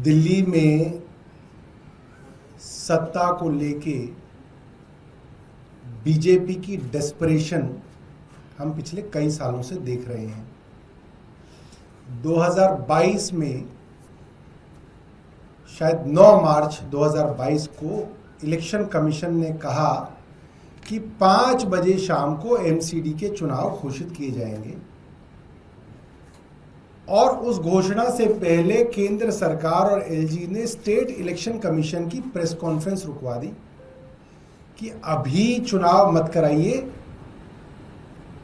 दिल्ली में सत्ता को लेके बीजेपी की डेस्परेशन हम पिछले कई सालों से देख रहे हैं। 2022 में शायद 9 मार्च 2022 को इलेक्शन कमीशन ने कहा कि 5 बजे शाम को एमसीडी के चुनाव घोषित किए जाएंगे और उस घोषणा से पहले केंद्र सरकार और एलजी ने स्टेट इलेक्शन कमीशन की प्रेस कॉन्फ्रेंस रुकवा दी कि अभी चुनाव मत कराइए,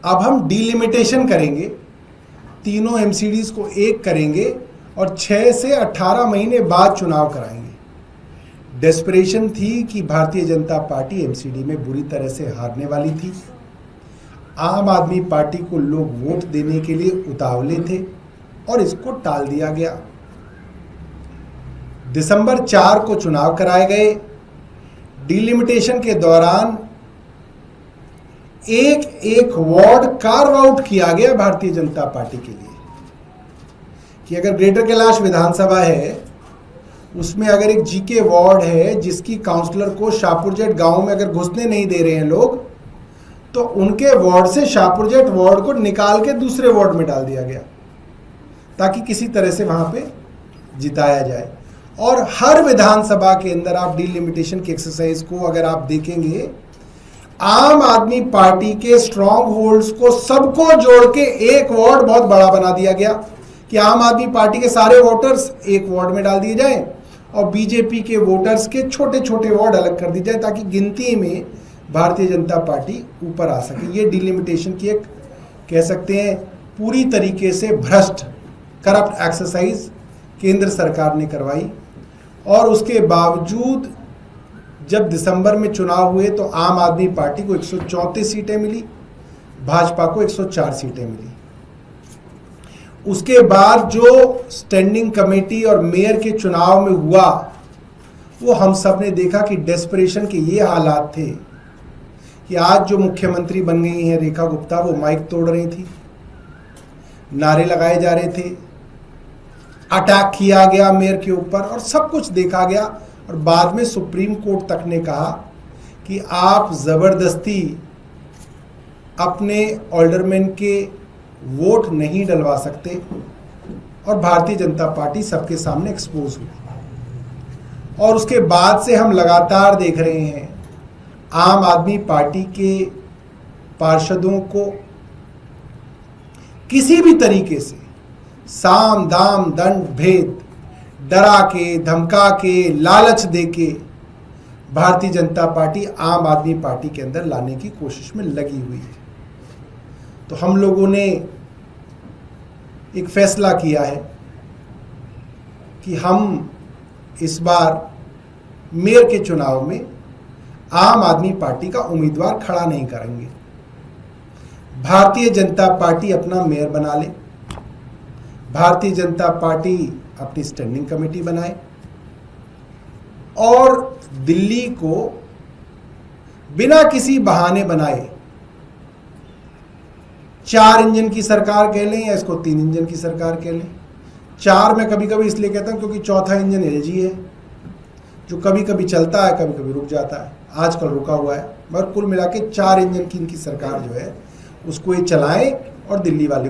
अब हम डिलिमिटेशन करेंगे, तीनों एमसीडीज को एक करेंगे और 6 से 18 महीने बाद चुनाव कराएंगे। डेस्परेशन थी कि भारतीय जनता पार्टी एमसीडी में बुरी तरह से हारने वाली थी। आम आदमी पार्टी को लोग वोट देने के लिए उतावले थे और इसको टाल दिया गया। दिसंबर 4 को चुनाव कराए गए। डिलिमिटेशन के दौरान एक वार्ड कार्व आउट किया गया भारतीय जनता पार्टी के लिए कि अगर ग्रेटर कैलाश विधानसभा है, उसमें अगर एक जीके वार्ड है जिसकी काउंसलर को शाहपुरजेट गांव में अगर घुसने नहीं दे रहे हैं लोग, तो उनके वार्ड से शाहपुरजेट वार्ड को निकाल के दूसरे वार्ड में डाल दिया गया ताकि किसी तरह से वहां पे जिताया जाए। और हर विधानसभा के अंदर आप डिलिमिटेशन की एक्सरसाइज को अगर आप देखेंगे, आम आदमी पार्टी के स्ट्रॉन्ग होल्ड्स को सबको जोड़ के एक वार्ड बहुत बड़ा बना दिया गया कि आम आदमी पार्टी के सारे वोटर्स एक वार्ड में डाल दिए जाएं और बीजेपी के वोटर्स के छोटे छोटे वार्ड अलग कर दिए जाए ताकि गिनती में भारतीय जनता पार्टी ऊपर आ सके। ये डिलिमिटेशन की एक कह सकते हैं पूरी तरीके से भ्रष्ट करप्ट एक्सरसाइज केंद्र सरकार ने करवाई। और उसके बावजूद जब दिसंबर में चुनाव हुए तो आम आदमी पार्टी को 134 सीटें मिली, भाजपा को 104 सीटें मिली। उसके बाद जो स्टैंडिंग कमेटी और मेयर के चुनाव में हुआ, वो हम सब ने देखा कि डेस्परेशन के ये हालात थे कि आज जो मुख्यमंत्री बन गई हैं रेखा गुप्ता, वो माइक तोड़ रही थी, नारे लगाए जा रहे थे, अटैक किया गया मेयर के ऊपर और सब कुछ देखा गया। और बाद में सुप्रीम कोर्ट तक ने कहा कि आप जबरदस्ती अपने ऑल्डरमैन के वोट नहीं डलवा सकते और भारतीय जनता पार्टी सबके सामने एक्सपोज हुई। और उसके बाद से हम लगातार देख रहे हैं आम आदमी पार्टी के पार्षदों को किसी भी तरीके से साम दाम दंड भेद डरा के, धमका के, लालच दे के भारतीय जनता पार्टी आम आदमी पार्टी के अंदर लाने की कोशिश में लगी हुई है। तो हम लोगों ने एक फैसला किया है कि हम इस बार मेयर के चुनाव में आम आदमी पार्टी का उम्मीदवार खड़ा नहीं करेंगे। भारतीय जनता पार्टी अपना मेयर बना ले, भारतीय जनता पार्टी अपनी स्टैंडिंग कमेटी बनाए और दिल्ली को बिना किसी बहाने बनाए 4 इंजन की सरकार कह लें या इसको 3 इंजन की सरकार कह लें। 4 मैं कभी कभी इसलिए कहता हूं क्योंकि चौथा इंजन एलजी है जो कभी कभी चलता है, कभी कभी रुक जाता है, आजकल रुका हुआ है, मगर कुल मिला के 4 इंजन की इनकी सरकार जो है उसको ये चलाएं और दिल्ली वाले